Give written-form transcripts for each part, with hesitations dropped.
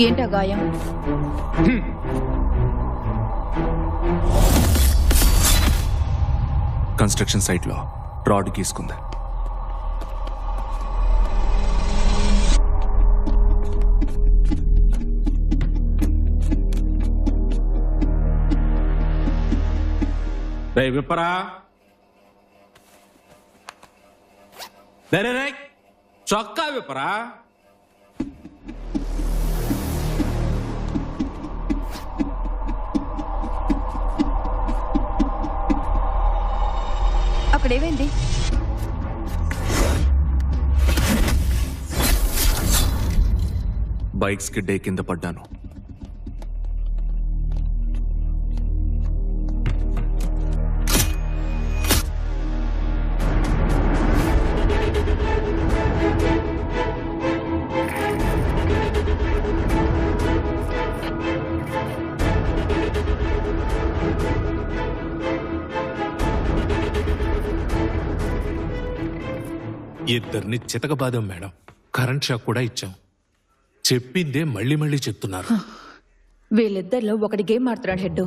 ఏంటా గాయం? Construction site లో రాడ్ గీసుకుంది. రే విప్పరా, రే చొక్కా విప్పరా. అక్కడేమైంది? బైక్స్ కి డే కింద పడ్డాను. ఇద్దరిని చితకబాదాం మేడం. కరెంట్ షాక్ కూడా ఇచ్చాం. చెప్పిందే మళ్ళీ మళ్ళీ చెప్తున్నారు. వీళ్ళిద్దరిలో ఒకటి గేమ్ ఆడుతున్నాడు హెడ్.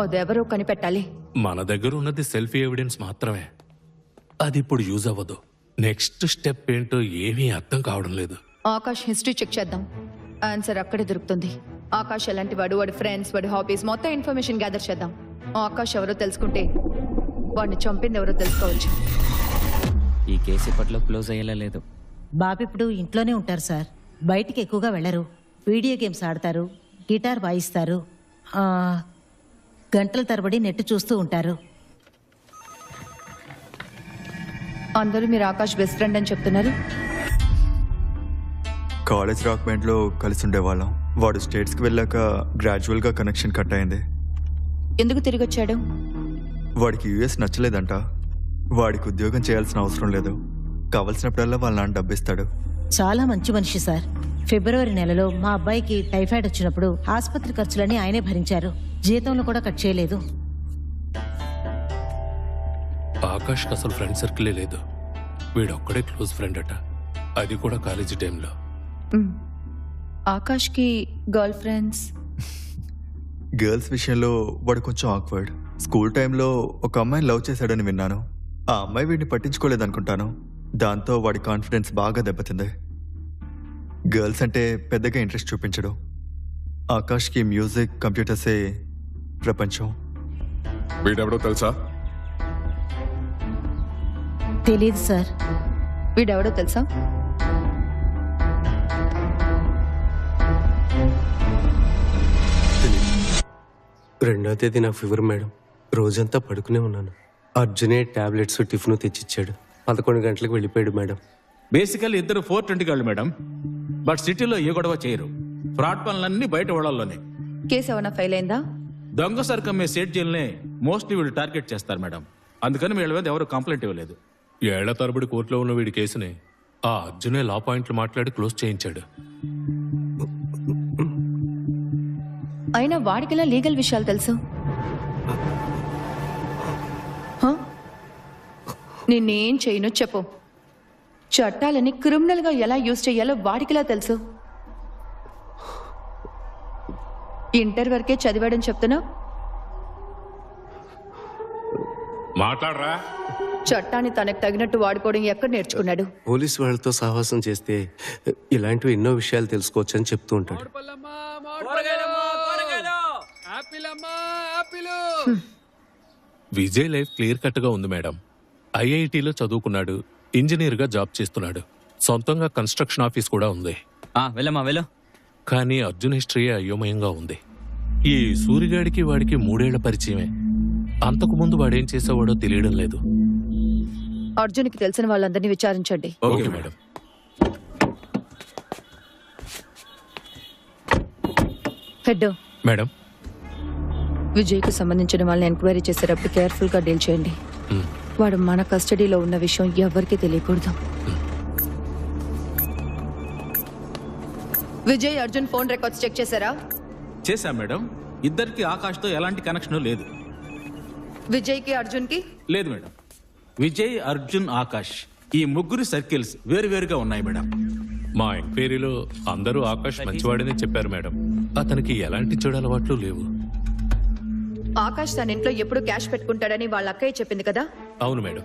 అదెవరో కనిపెట్టాలి. మన దగ్గర ఉన్నది సెల్ఫీ ఎవిడెన్స్ మాత్రమే. అది ఇప్పుడు యూజ్ అవ్వదు. నెక్స్ట్ స్టెప్ ఏంటో ఏమీ అర్థం కావడం లేదు. ఆకాష్ హిస్టరీ చెక్ చేద్దాం. ఆన్సర్ అక్కడే దొరుకుతుంది. ఆకాష్ ఎలాంటి వాడు, వాడి ఫ్రెండ్స్, వాడి హాబీస్ మొత్తం ఇన్ఫర్మేషన్ గ్యాదర్ చేద్దాం. ఆకాష్ ఎవరో తెలుసుకుంటే వాడిని చంపింది ఎవరో తెలుసుకోవచ్చు. ఈ కేసు ఇప్పట్లో క్లోజ్ అయ్యేలా లేదు. బాబు ఇప్పుడు ఇంట్లోనే ఉంటారు సార్. బయటికి ఎక్కువగా వెళ్ళరు. వీడియో గేమ్స్ ఆడతారు, గిటార్ వాయిస్తారు, గంటల తరబడి నెట్ చూస్తూ ఉంటారు. అందరూ మీరు ఆకాష్ బెస్ట్ ఫ్రెండ్ అని చెప్తున్నారు. కాలేజ్ రాక్ బ్యాండ్లో కలిసి ఉండేవాళ్ళం. వాడు స్టేట్స్కి వెళ్ళాక గ్రాడ్యువల్గా కనెక్షన్ కట్ అయింది. ఎందుకు తిరిగి వచ్చాడు? వాడికి యూఎస్ నచ్చలేదంట. వాడికి ఉద్యోగం చేయాల్సిన అవసరం లేదు. కావలసినప్పుడల్లా వాళ్ళ నాన్న డబ్బిస్తాడు. చాలా మంచి మనిషి సార్. ఫిబ్రవరి నెలలో మా అబ్బాయికి టైఫాయిడ్ వచ్చినప్పుడు ఆసుపత్రి ఖర్చులన్నీ ఆయనే భరించారు. జీతంలో కూడా కట్ చేయలేదు. ఆకాష్ అసలు ఫ్రెండ్ సర్కిలే లేదు. వీడొక్కడే క్లోజ్ ఫ్రెండ్ అట, అది కూడా కాలేజీ టైంలో. ఆకాష్కి గర్ల్ ఫ్రెండ్స్? గర్ల్స్ విషయంలో వాడు కొంచెం ఆక్వర్డ్. స్కూల్ టైంలో ఒక అమ్మాయిని లవ్ చేశాడని విన్నాను. ఆ అమ్మాయి వీడిని పట్టించుకోలేదనుకుంటాను. దాంతో వాడి కాన్ఫిడెన్స్ బాగా దెబ్బతింది. గర్ల్స్ అంటే పెద్దగా ఇంట్రెస్ట్ చూపించడు. ఆకాష్కి మ్యూజిక్, కంప్యూటర్సే ప్రపంచం. వీడెవడో తెలుసా? తెలీదు సార్. వీడెవడో తెలుసా? రెండో తేదీ నాకు ఫీవర్ మేడం. రోజంతా పడుకునే ఉన్నాను. అర్జునే టాబ్లెట్స్, టిఫిన్ తెచ్చిచ్చాడు. 11 గంటలకు వెళ్ళిపోయాడు మేడం. బేసికల్లీ ఇద్దరు 420 వాళ్ళు మేడం. బట్ సిటీలో ఏ గొడవ చేయరు. ఫ్రాడ్ పనులన్నీ బయట వాళ్ళలోనే. కేసు ఏమైనా ఫైల్ అయిందా? దొంగ సరుకమ్మే సేట్ జైల్నే మోస్ట్లీ వీళ్ళు టార్గెట్ చేస్తారు మేడం. అందుకని వీళ్ళ మీద ఎవరు కంప్లైంట్ ఇవ్వలేదు. ఏళ్ల తరబడి కోర్టులో ఉన్న వీడి కేసుని ఆ అర్జునే లా పాయింట్లు మాట్లాడి క్లోజ్ చేయించాడు. అయినా వాడికిలా లీగల్ విషయాలు తెలుసు? నిన్నేం చేయను చెప్పు. చట్టాలని క్రిమినల్ గా ఎలా యూజ్ చేయాలో వాడికిలా తెలుసు. ఇంటర్ వరకే చదివాడని చెప్తున్నా. మాట్లాడరా. చట్టాన్ని తనకు తగినట్టు వాడుకోవడం ఎక్కడ నేర్చుకున్నాడు? పోలీసు వాళ్ళతో సహవాసం చేస్తే ఇలాంటివి ఎన్నో విషయాలు తెలుసుకోవచ్చు అని చెప్తూ ఉంటాడు. విజయ్ లైఫ్ క్లియర్ కట్ గా ఉంది మేడం. ఐఐటిలో చదువుకున్నాడు, ఇంజనీర్ గా జాబ్ చేస్తున్నాడు, సొంతంగా కన్స్ట్రక్షన్ ఆఫీస్ కూడా ఉంది. వెళ్ళమ్మా వెళ్ళు. కానీ అర్జున్ హిస్టరీ అయోమయంగా ఉంది. ఈ సూరిగాడికి వాడికి 3 ఏళ్ల పరిచయమే. అంతకు ముందు వాడేం చేసేవాడో తెలియడం లేదు. అర్జున్కి తెలిసిన వాళ్ళందరినీ విచారించండి. Okay madam. హెడ్ మేడం, విజయ్కి సంబంధించిన వాళ్ళని ఎంక్వైరీ చేసేటప్పుడు కేర్ఫుల్ గా డీల్ చేయండి. వాడు మన కస్టడీలో ఉన్న విషయం ఎవరికీ తెలియకూడదు. Vijay, Arjun phone records check చేశారా? చేశాం మేడం. ఇద్దరికి ఆకాష్తో ఎలాంటి కనెక్షన్ లేదు. విజయ్కి, అర్జున్కి? లేదు మేడం. విజయ్, అర్జున్, ఆకాష్ ఈ ముగ్గురు సర్కిల్స్ వేరువేరుగా ఉన్నాయి మేడం. మా ఎంక్వైరీలో అందరూ ఆకాష్ మంచివాడని చెప్పారు మేడం. అతనికి ఎలాంటి చెడు అలవాట్లు లేవు. ఆకాష్ తన ఇంట్లో ఎప్పుడు క్యాష్ పెట్టుకుంటాడని వాళ్ళ అక్కయ్య చెప్పింది కదా. అవును మేడం.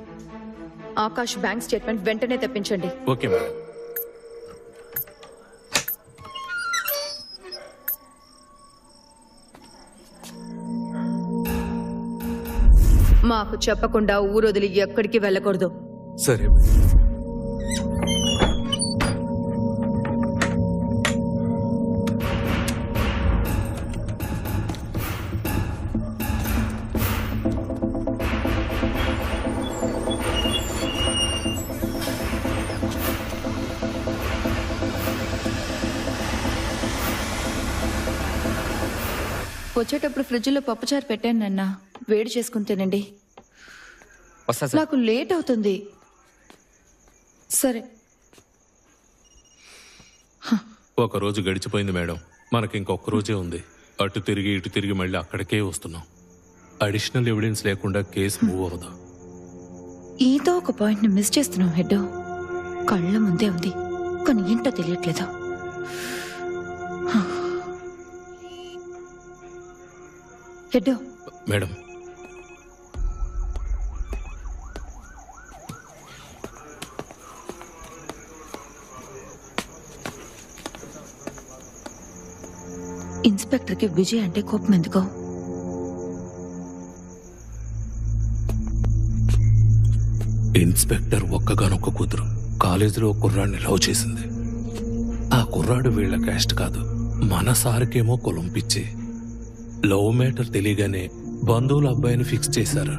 ఆకాష్ బ్యాంక్ స్టేట్మెంట్ వెంటనే తెప్పించండి. Okay madam. మాకు చెప్పకుండా ఊరొదిలి ఎక్కడికి వెళ్ళకూడదు. సరే మేడం. వచ్చేటప్పుడు ఫ్రిడ్జ్లో పప్పుచారు పెట్టాను నాన్న, వేడి చేసుకుని తినండి. వస్తా సార్. నాకు లేట్ అవుతుంది. సరే. ఒక రోజు గడిచిపోయింది మేడం. మనకి ఇంకొక రోజే ఉంది. అటు తిరిగి ఇటు తిరిగి మళ్ళీ అక్కడికే వస్తున్నాం. అడిషనల్ ఎవిడెన్స్ లేకుండా కేసు మూవ్ అవ్వదు. ఏదో ఒక పాయింట్ ని మిస్ చేస్తున్నాం హెడ్. కళ్ళ ముందే ఉంది కానీ ఏంటో తెలియట్లేదు. హెడ్, మేడం, ఇన్స్పెక్టర్కి విజయ్ అంటే కోపం ఎందుకో? ఇన్స్పెక్టర్ ఒక్కగానొక్క కూతురు కాలేజీలో ఒక కుర్రాడిని లవ్ చేసింది. ఆ కుర్రాడు వీళ్ళ క్యాస్ట్ కాదు, మన సార్కేమో కులం పిచ్చి. లవ్ మ్యాటర్ తెలియగానే బంధువుల అబ్బాయిని ఫిక్స్ చేశారు.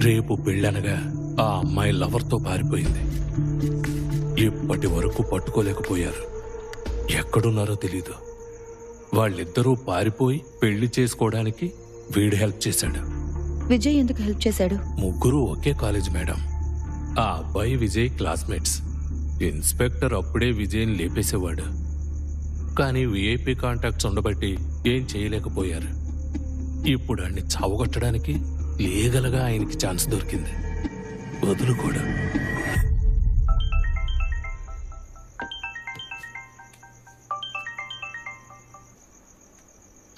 రేపు పెళ్ళనగా ఆ అమ్మాయి లవర్తో పారిపోయింది. ఇప్పటి వరకు పట్టుకోలేకపోయారు. ఎక్కడున్నారో తెలీదు. వాళ్ళిద్దరూ పారిపోయి పెళ్లి చేసుకోవడానికి వీడు హెల్ప్ చేశాడు. విజయ్ ఎందుకు హెల్ప్ చేశాడు? ముగ్గురు ఒకే కాలేజ్ మేడం. ఆ అబ్బాయి విజయ్ క్లాస్మేట్స్. ఇన్స్పెక్టర్ అప్పుడే విజయ్ని లేపేసేవాడు. కానీ విఐపి కాంటాక్ట్స్ ఉండబట్టి ఏం చేయలేకపోయారు. ఇప్పుడు ఆయన్ని చావగొట్టడానికి లీగల్గా ఆయనకి ఛాన్స్ దొరికింది. వదులుకోడు.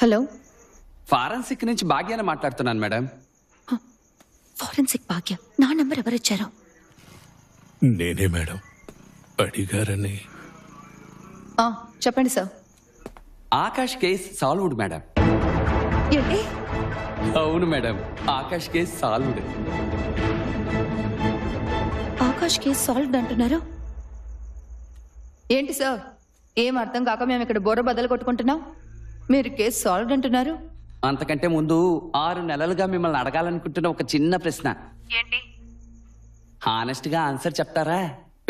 హలో, ఫారెన్సిక్ నుంచి భాగ్యాన్ని మాట్లాడుతున్నాను మేడం. ఫారెన్సిక్ భాగ్య? నా నంబర్ ఎవరిచ్చారు? నేనే మేడం. అడిగారని. చెప్పండి sir. Akash case solved madam. ఏంటి? అవును madam, Akash case solved. Akash case solved అంటున్నారు. ఏంటి సార్, ఏం అర్థం కాక మేము ఇక్కడ బోర బద్దలు కొట్టుకుంటున్నాం. మీరు కేసు సాల్వ్డ్ అంటున్నారు. అంతకంటే ముందు 6 నెలలుగా మిమ్మల్ని అడగాలనుకుంటున్న ఒక చిన్న ప్రశ్న. ఏంటి? హానెస్ట్ గా ఆన్సర్ చెప్తారా?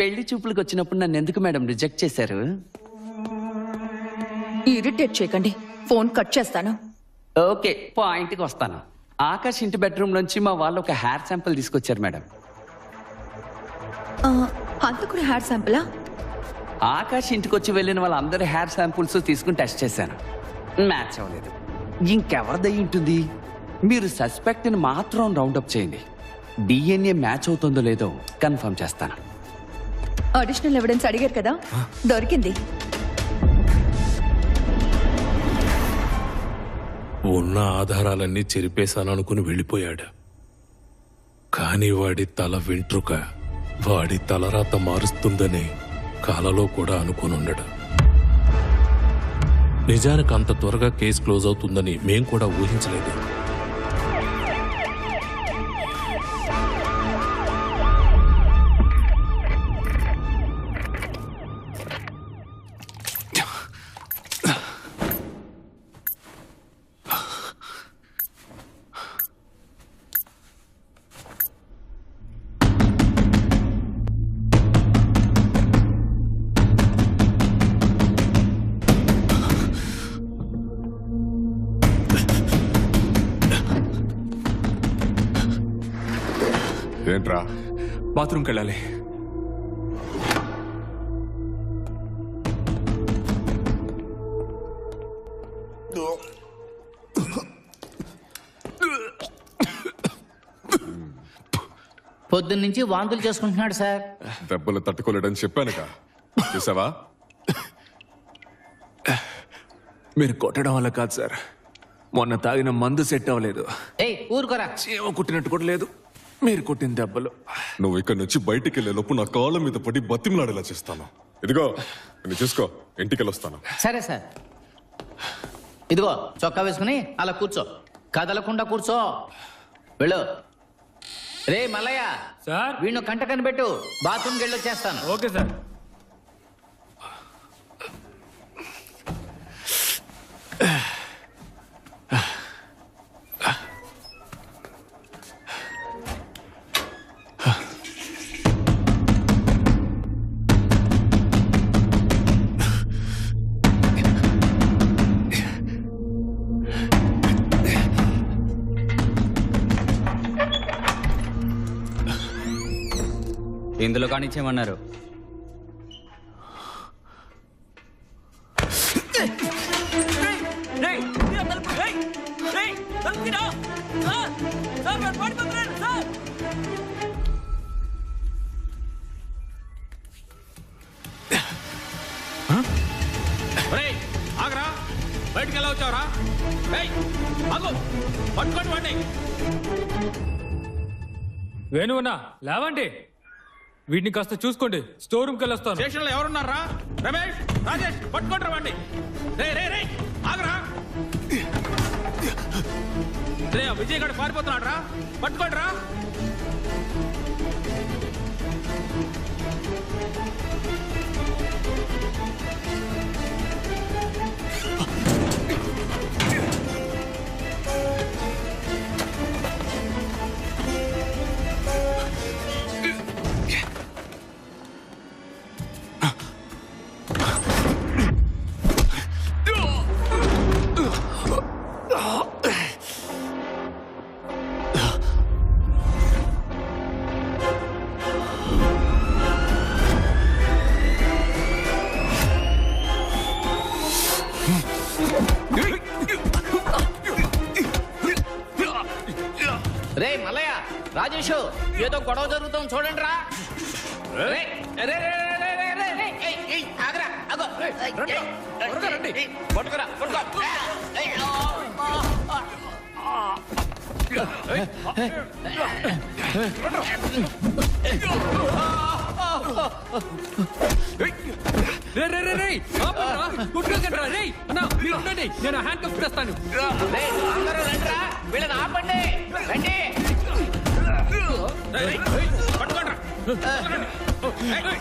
పెళ్లి చూపులకు వచ్చినప్పుడు నన్ను ఎందుకు మేడం రిజెక్ట్ చేశారు? ఇరిటేట్ చేయకండి, ఫోన్ కట్ చేస్తాను. ఓకే, పాయింట్కి వస్తాను. ఆకాష్ ఇంటి బెడ్రూమ్ నుంచి మా వాళ్ళు ఒక హెయిర్ శాంపిల్ తీసుకొచ్చారు మేడం. హంతకుడి హెయిర్ శాంపులా? ఆకాష్ ఇంటికి వచ్చి వెళ్ళిన వాళ్ళందరి హెయిర్ శాంపుల్స్ తీసుకుని టెస్ట్ చేశాను. మ్యాచ్ అవ్వలేదు. ఇంకెవరిదై ఉంటుంది? మీరు సస్పెక్ట్ని మాత్రం రౌండప్ చేయండి. డిఎన్ఏ మ్యాచ్ అవుతుందో లేదో కన్ఫర్మ్ చేస్తాను. అడిషనల్ ఎవిడెన్స్ అడిగారు కదా, దొరికింది. ఉన్న ఆధారాలన్నీ చెరిపేశాననుకుని వెళ్ళిపోయాడు. కానీ వాడి తల వెంట్రుక వాడి తలరాత మారుస్తుందని కలలో కూడా అనుకునుండడు. నిజానికి అంత త్వరగా కేసు క్లోజ్ అవుతుందని మేం కూడా ఊహించలేదు. ఏంట్రా? బాత్రూమ్కి వెళ్ళాలి. పొద్దున్నుంచి వాంతులు చేసుకుంటున్నాడు సార్. దెబ్బలు తట్టుకోలేడని చెప్పానుగా. చూసావా? మీరు కొట్టడం వల్ల కాదు సార్, మొన్న తాగిన మందు సెట్ అవ్వలేదు. ఏయ్ ఊరుకోరా. చీమ కుట్టినట్టు కూడా లేదు మీరు కొట్టిన దెబ్బలు. నువ్వు ఇక్కడ నుంచి బయటికి వెళ్ళే లోపు నా కాళ్ళ మీద పడి బతిమలాడేలా చేస్తాను. ఇదిగో నేను చూసుకో, ఇంటికి వెళ్ళొస్తాను. సరే సార్. ఇదిగో చొక్కా వేసుకుని అలా కూర్చో, కదలకుండా కూర్చో. వెళ్ళు. రే మల్లయ్య సార్ వీణు కంట కనిపెట్టు, బాత్రూమ్కి వెళ్ళి వచ్చేస్తాను. Okay sir. ఇందులో కానిచ్చేయమన్నారు. ఒరేయ్, ఆగరా, బయటికి ఎలా వచ్చావరా? ఏయ్, ఆగు, పట్టుకోండి వాడిని. వేణువన్నా లేవండి, వీటిని కాస్త చూసుకోండి. స్టోర్ రూమ్కి వెళ్ళొస్తాను. స్టేషన్ లో ఎవరున్నారా? రమేష్, రాజేష్, పట్టుకోండి వాడిని. రే రే రే, ఆగరా. రే విజయ్ గారు పారిపోతున్నాడు రా, పట్టుకోండి రా. రే మల్లయ్య, రాజేష్, ఏదో గొడవ జరుగుతాం చూడండి రా. రే, రే, రే, రే, రే, రే, రే, రే, ఏయ్, ఏయ్, ఆగరా, ఆగు. ఏయ్, రండి, పట్టుకురా, పట్టుకో. ఏయ్, రే రే రే రే, ఆపండ్రా, కొట్టుకోకండ్రా. రే అన్నా, మీరు ఉండండి, నేను హ్యాండ్ కప్ చేస్తాను. రే, అందరూ రండిరా, వీళ్ళని ఆపండి, రండి. రేయ్, రేయ్, పట్టుకోండి రా. ఏయ్, ఏయ్,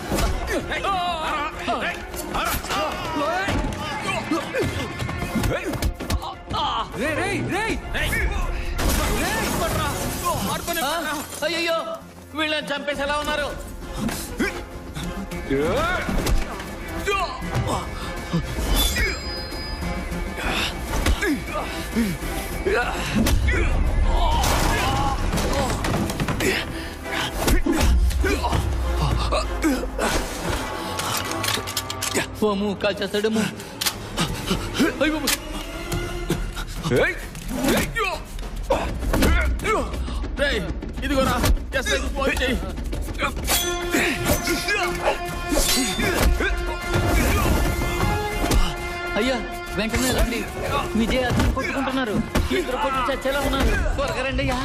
రే రే రే, అయ్యో, వీళ్ళని చంపేసి ఎలా ఉన్నారు? ఓము కాల్చేస్తాడేమో. ఇదిగోరా, ఎస్ఐకి ఫోన్ చేయి. అయ్యా వెంటనే రండి, విజయ్ అతను కొట్టుకుంటున్నారు. ఇద్దరు కొట్టు చచ్చేలా ఉన్నారు. త్వరగా రండి అయ్యా.